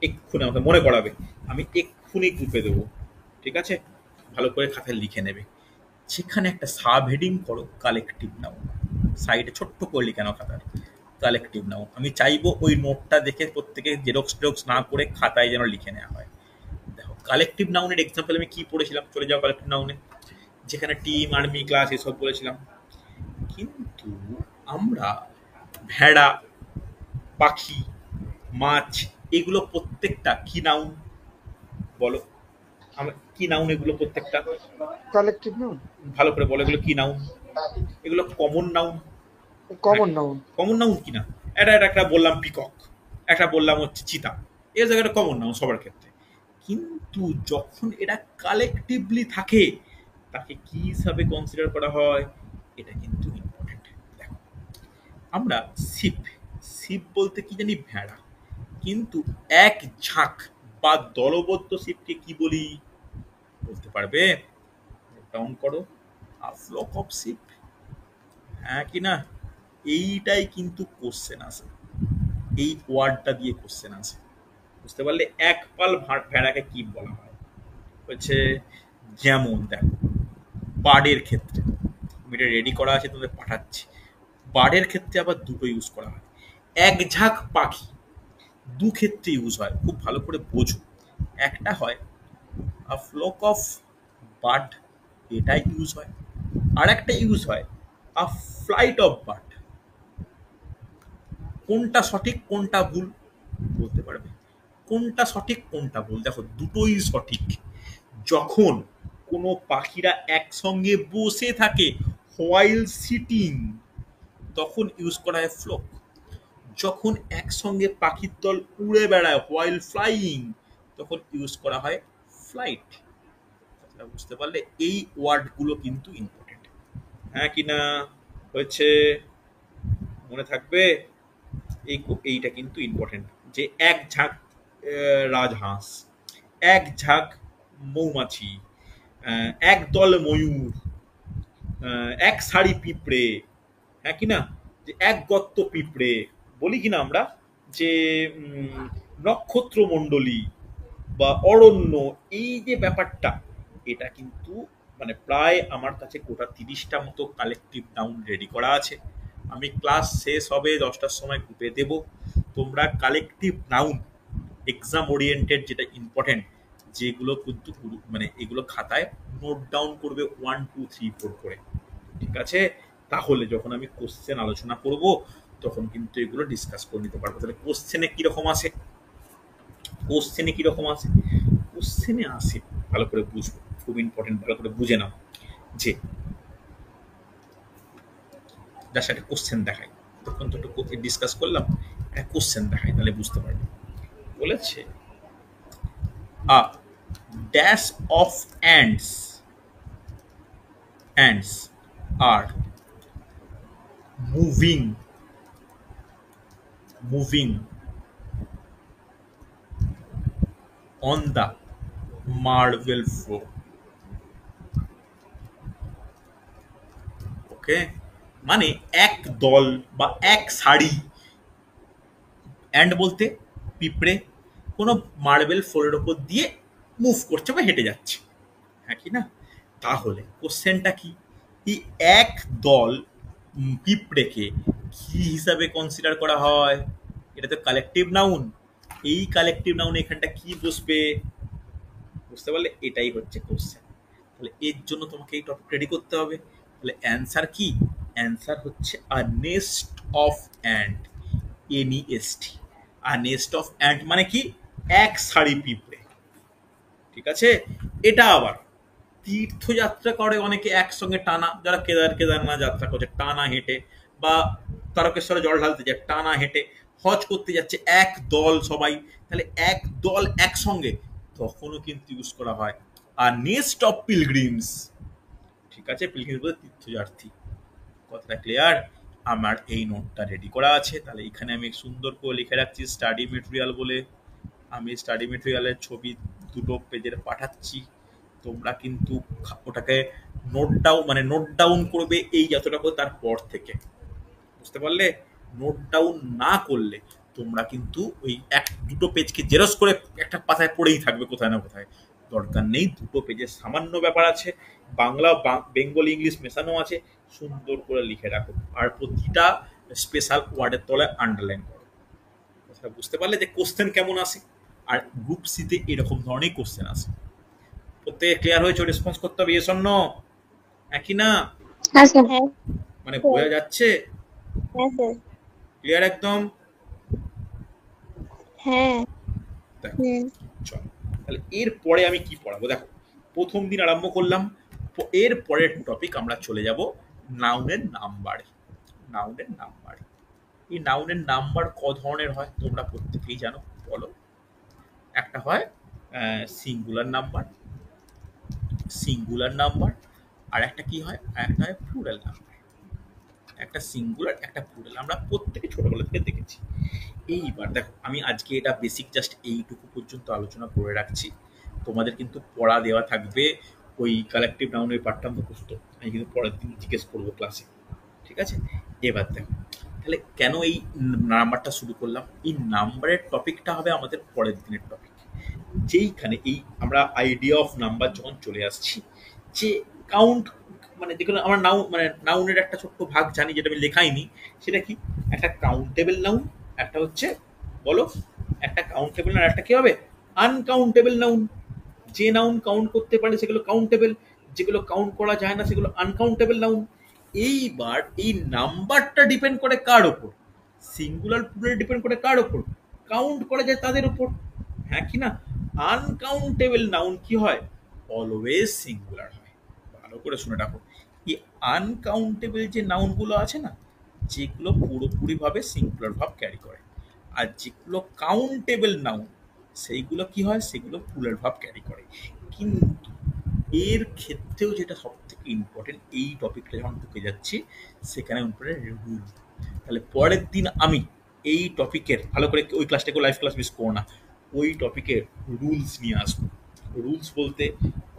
এক্ষুনি আমাকে মনে করাবে, আমি এক্ষুনি গ্রুপে দেবো, ঠিক আছে? ভালো করে খাতায় লিখে নেবে। সেখানে একটা সাব হেডিং করো কালেকটিভ নাউন, সাইডে ছোট্ট করে লিখে নাও খাতার, কালেকটিভ নাউন। আমি চাইবো ওই নোটটা দেখে প্রত্যেকে জেরক্স না করে খাতায় যেন লিখে নেওয়া হয়। দেখো, কালেকটিভ নাউনের এক্সাম্পল আমি কি পড়েছিলাম, চলে যাও কালেকটিভ নাউনে, যেখানে টিম, আর্মি, ক্লাস এসব বলেছিলাম। কিন্তু আমরা ভেড়া, পাখি, মাছ, এগুলো প্রত্যেকটা কি নাউন বলো? আমরা কি নাউন এগুলো প্রত্যেকটা? Collective noun. ভালো করে বলো, এগুলো কি নাউন? এগুলো common noun. Common noun. Common noun কি না? একটা বললাম পিকক, একটা বললাম হচ্ছে চিতা, এই জায়গাটা কমন নাউন সবার ক্ষেত্রে। কিন্তু যখন এটা কালেকটিভলি থাকে, তাকে কি হিসাবে কনসিডার করা হয়, এটা কিন্তু ইম্পর্টেন্ট। দেখো, আমরা শিপ বলতে কি জানি? ভেড়া। কিন্তু এক ঝাঁক বা দলবদ্ধ শিপকে কি বলি বলতে পারবে? ডাউন করো, আ ফ্লক অফ শিপ, হ্যাঁ কি না? এইটাই কিন্তু কোশ্চেন আসে, এই ওয়ার্ডটা দিয়ে কোশ্চেন আসে, বুঝতে পারলে? এক পাল ভেড়াকে কি বলা হয় হচ্ছে, যেমন দেখো বার্ডের ক্ষেত্রে, আমি এটা রেডি করা আছে তোমাদের পাঠাচ্ছি। বার্ডের ক্ষেত্রে আবার দুটো ইউজ করা হয়, এক ঝাঁক পাখি দু ক্ষেত্রে ইউজ হয়, খুব ভালো করে বোঝো। একটা হয় আ ফ্লক অফ বার্ড, এটাই ইউজ হয়। আর একটা ইউজ হয় আ ফ্লাইট অফ বার্ড। কোনটা সঠিক কোনটা ভুল বলতে পারবে? কোনটা সঠিক কোনটা ভুল? দেখো, দুটোই সঠিক। যখন কোনো পাখিরা একসঙ্গে বসে থাকে হোয়াইল সিটিং, তখন ইউজ করা হয় ফ্লোক। যখন একসঙ্গে পাখির দল উড়ে বেড়ায় হোয়াইল ফ্লাইং, তখন ইউজ করা হয় ফ্লাইট। বুঝতে পারলে? এই ওয়ার্ডগুলো কিন্তু ইম্পর্টেন্ট, হ্যাঁ কি না? হয়েছে? মনে থাকবে? এইটা কিন্তু ইম্পর্টেন্ট, যে এক ঝাঁক রাজহাঁস, এক ঝাঁক মৌমাছি, এক দল ময়ূর, এক সারি পিঁপড়ে, হ্যাঁ কি না? যে এক গর্ত পিঁপড়ে বলি কিনা আমরা, যে নক্ষত্র মণ্ডলী বা অরণ্য, এই যে ব্যাপারটা, এটা কিন্তু মানে প্রায় আমার কাছে গোটা 30টা মতো কালেকটিভ নাউন রেডি করা আছে। আমি ক্লাস শেষ হবে 10টার সময় গ্রুপে দেব। তোমরা কালেকটিভ নাউন এক্সাম ওরিয়েন্টেড যেটা ইম্পর্টেন্ট, যেগুলো কিন্তু মানে এগুলো খাতায় নোট ডাউন করবে 1 2 3 4 করে, ঠিক আছে? তাহলে যখন আমি কোশ্চেন আলোচনা করব তখন কিন্তু এগুলো ডিসকাস করে নিতে পারবো। তাহলে কোশ্চেনে কিরকম আসে, কোশ্চেনে কিরকম আসে, কোশ্চেনে আসে ভালো করে বুঝবো, খুব ইম্পর্টেন্ট, ভালো করে বুঝে নাও যে যার সাথে কোশ্চেন দেখাই, তখন তো একটু ডিসকাস করলাম, একটা কোশ্চেন দেখাই তাহলে বুঝতে পারবে। বলেছে a dash of ants are moving on the marble floor. ওকে, মানে এক দল বা এক সারি, অ্যান্ড বলতে পিঁপড়ে, কোনো মার্বেল ফ্লোরের ওপর দিয়ে মুভ করছে বা হেঁটে যাচ্ছে, হ্যাঁ কি না? তাহলে কোশ্চেনটা কি, এই এক দল পিঁপড়েকে কি হিসাবে কনসিডার করা হয়? এটা তো কালেকটিভ নাউন, এই কালেকটিভ নাউন এখানটা কি বসবে? বুঝতে পারলে? এটাই হচ্ছে কোশ্চেন। তাহলে এর জন্য তোমাকে এই টপিক রেডি করতে হবে। তাহলে অ্যান্সার কি? অ্যান্সার হচ্ছে a nest of ant, NEST। আর নেস্ট অফ অ্যান্ট মানে কি? এক সারি পিঁপড়ে, ঠিক আছে? এটা আবার তীর্থযাত্রা করে অনেকে একসঙ্গে টানা, যারা কেদারনাথ যাত্রা করছে টানা হেঁটে, বা তারকেশ্বরে জল ঢালতে যায় টানা হেঁটে, হজ করতে যাচ্ছে এক দল সবাই, তাহলে এক দল একসঙ্গে, তখনও কিন্তু ইউজ করা হয় আর নেস্ট অফ পিলগ্রিমস, ঠিক আছে? পিলগ্রিমস বলতে তীর্থযাত্রী। কথাটা ক্লিয়ার? আমার এই নোটটা রেডি করা আছে, তাহলে এখানে আমি সুন্দর করে লিখে রাখছি স্টাডি মেটেরিয়াল বলে। আমি স্টাডি মেটেরিয়ালের ছবি দুটো পেজের পাঠাচ্ছি, তোমরা কিন্তু ওটাকে নোট ডাউন করবে এই যতটা করে তারপর থেকে, বুঝতে পারলে? নোট ডাউন না করলে তোমরা কিন্তু ওই দুটো পেজকে জেরক্স করে একটা পাতায় পড়েই থাকবে কোথায় না কোথায়, দরকার নেই। দুটো পেজের সামান্য ব্যাপার আছে, বাংলা বেঙ্গলি ইংলিশ মেশানো আছে, সুন্দর করে লিখে রাখো, আর প্রতিটা স্পেশাল ওয়ার্ডের তলায় আন্ডারলাইন করো। কথাটা বুঝতে পারলে যে কোশ্চেন কেমন আসে? আর গ্রুপ সিতে এরকম ধরনের কোশ্চেন আসে। প্রত্যেকে ক্লিয়ার হয়েছে? রেসপন্স করতে হবে ইয়েস অর নো, একই না? হ্যাঁ স্যার। মানে বোঝা যাচ্ছে? হ্যাঁ স্যার। ক্লিয়ার একদম? হ্যাঁ। দেখো চলো, তাহলে এরপরে আমি কি পড়াবো দেখো। প্রথম দিন আরম্ভ করলাম, এর পরের টপিক আমরা চলে যাব নাউনের নাম্বারে। নাউনের নাম্বার, এই নাউনের নাম্বার ক ধরনের হয় তোমরা প্রত্যেকেই জানো, বলো। একটা হয় সিঙ্গুলার নাম্বার, আর একটা কি হয়, একটা হয় প্লুরাল নাম্বার। একটা সিঙ্গুলার, একটা প্লুরাল, আমরা প্রত্যেকে ছোটবেলা থেকে দেখেছি। এইবার দেখো, আমি আজকে এটা বেসিক জাস্ট এইটুকু পর্যন্ত আলোচনা করে রাখছি, তোমাদের কিন্তু পড়া দেওয়া থাকবে ওই কালেকটিভ নাউনের পার্টটা মুখস্থ, আমি কিন্তু পরের দিন জিজ্ঞেস করবো ক্লাসে, ঠিক আছে? এবার দেখো, তাহলে কেন এই নাম্বারটা শুরু করলাম? এই নাম্বারের টপিকটা হবে আমাদের পরের দিনের টপিক, যেইখানে এই আমরা আইডিয়া অফ নাম্বার যখন চলে আসছি, যে কাউন্ট মানে যেগুলো আমরা নাউনের একটা ছোট্ট ভাগ জানি, যেটা আমি লেখাইনি, সেটা কি? একটা কাউন্টেবল নাউন, একটা হচ্ছে, বলো, একটা কাউন্টেবল নাউন, একটা কি হবে? Uncountable noun. যে নাউন কাউন্ট করতে পারে সেগুলো কাউন্টেবল, যেগুলো কাউন্ট করা যায় না সেগুলো আনকাউন্টেবল নাউন। এইবার এই নাম্বারটা ডিপেন্ড করে কার ওপর? সিঙ্গুলার প্লুরাল ডিপেন্ড করে কার ওপর? কাউন্ট করা যায় তাদের ওপর, হ্যাঁ কি না? আনকাউন্টেবল নাউন কি হয়? অলওয়েজ সিঙ্গুলার হয়। ভালো করে শুনে রাখো, এই আনকাউন্টেবল যে নাউনগুলো আছে না, যেগুলো পুরোপুরিভাবে সিঙ্গুলার ভাব ক্যারি করে, আর যেগুলো কাউন্টেবল নাউন সেইগুলো কি হয়? সেগুলো প্লুরাল ভাব ক্যারি করে। কিন্তু এর ক্ষেত্রেও যেটা সব থেকে ইম্পর্টেন্ট, এই টপিকটা যখন ঢুকে যাচ্ছি সেখানে ইম্পর্টেন্ট রুল। তাহলে পরের দিন আমি এই টপিকের ভালো করে, ওই ক্লাসটাকে লাইভ ক্লাস মিস করো না, ওই টপিকের রুলস নিয়ে আসবো। রুলস বলতে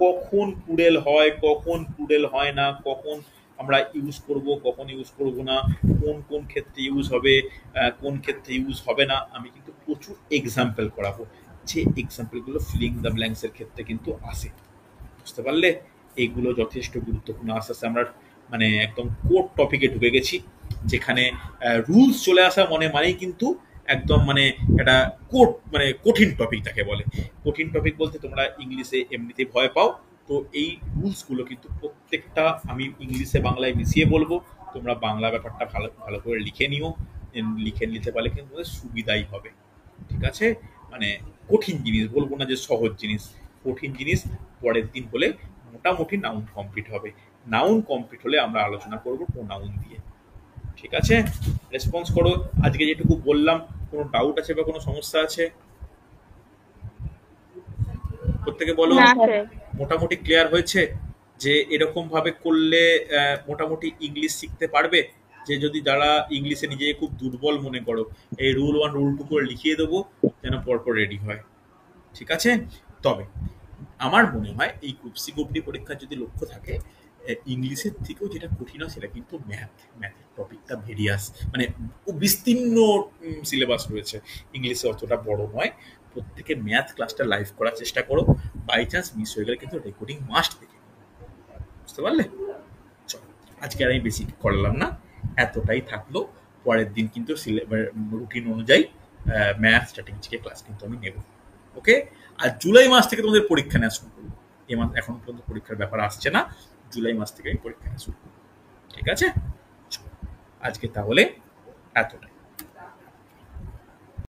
কখন প্লুরাল হয়, কখন প্লুরাল হয় না, কখন আমরা ইউজ করব, কখন ইউজ করব না, কোন কোন ক্ষেত্রে ইউজ হবে, কোন ক্ষেত্রে ইউজ হবে না। আমি কিন্তু প্রচুর এক্সাম্পল করাবো, যে এক্সাম্পলগুলো ফিলিং দ্য ব্ল্যাঙ্কসের ক্ষেত্রে কিন্তু আসে, বুঝতে পারলে? এগুলো যথেষ্ট গুরুত্বপূর্ণ। আস্তে আস্তে আমরা মানে একদম কোর টপিকে ঢুকে গেছি, যেখানে রুলস চলে আসা মানেই কিন্তু একদম মানে একটা মানে কঠিন টপিক তাকে বলে। কঠিন টপিক বলতে তোমরা ইংলিশে এমনিতেই ভয় পাও, তো এই রুলসগুলো কিন্তু প্রত্যেকটা আমি ইংলিশে বাংলায় মিশিয়ে বলবো, তোমরা বাংলা ব্যাপারটা ভালো ভালো করে লিখে নিও, লিখে নিতে পারলে কিন্তু তোমাদের সুবিধাই হবে, ঠিক আছে? মানে কঠিন জিনিস বলবো না যে সহজ জিনিস, কঠিন জিনিস পরের দিন হলে মোটামুটি নাউন কমপ্লিট হবে। নাউন কমপ্লিট হলে আমরা আলোচনা করবো প্রোনাউন দিয়ে, ঠিক আছে? রেসপন্স করো। আজকে যেটুকু বললাম কোনো ডাউট আছে বা কোনো সমস্যা আছে? প্রত্যেকে বলো। না স্যার। মোটামুটি ক্লিয়ার হয়েছে যে এরকম ভাবে করলে মোটামুটি ইংলিশ শিখতে পারবে? যে যদি যারা ইংলিশে নিজেকে খুব দুর্বল মনে করো, এই রুল 1 রুল 2 করে লিখিয়ে দেবো যেন পরপর রেডি হয়, ঠিক আছে? তবে আমার মনে হয় এই গ্রুপ সি গ্রুপ ডি পরীক্ষার যদি লক্ষ্য থাকে, ইংলিশের থেকেও যেটা কঠিন হয় সেটা কিন্তু ম্যাথের টপিকটা ভেরিয়াস, মানে খুব বিস্তীর্ণ সিলেবাস রয়েছে, ইংলিশে অতটা বড় নয়। প্রত্যেকে ম্যাথ ক্লাসটা লাইভ করার চেষ্টা করো, বাই চান্স মিস হয়ে গেলে কিন্তু রেকর্ডিং মাস্ট দেখে নিও। বুঝতে পারলে? চলো, আজকে আর আমি বেশি করলাম না, এতটাই থাকলো। পরের দিন কিন্তু রুটিন অনুযায়ী ম্যাথ স্ট্র্যাটেজিকে ক্লাস কিন্তু আমি নেব, ওকে? আর জুলাই মাস থেকে তোমাদের পরীক্ষা নেওয়া শুরু করবো। এ মাস এখন পর্যন্ত পরীক্ষার ব্যাপার আসছে না, জুলাই মাস থেকে আমি পরীক্ষা নেওয়া শুরু করবো, ঠিক আছে? চলো, আজকে তাহলে এতটাই।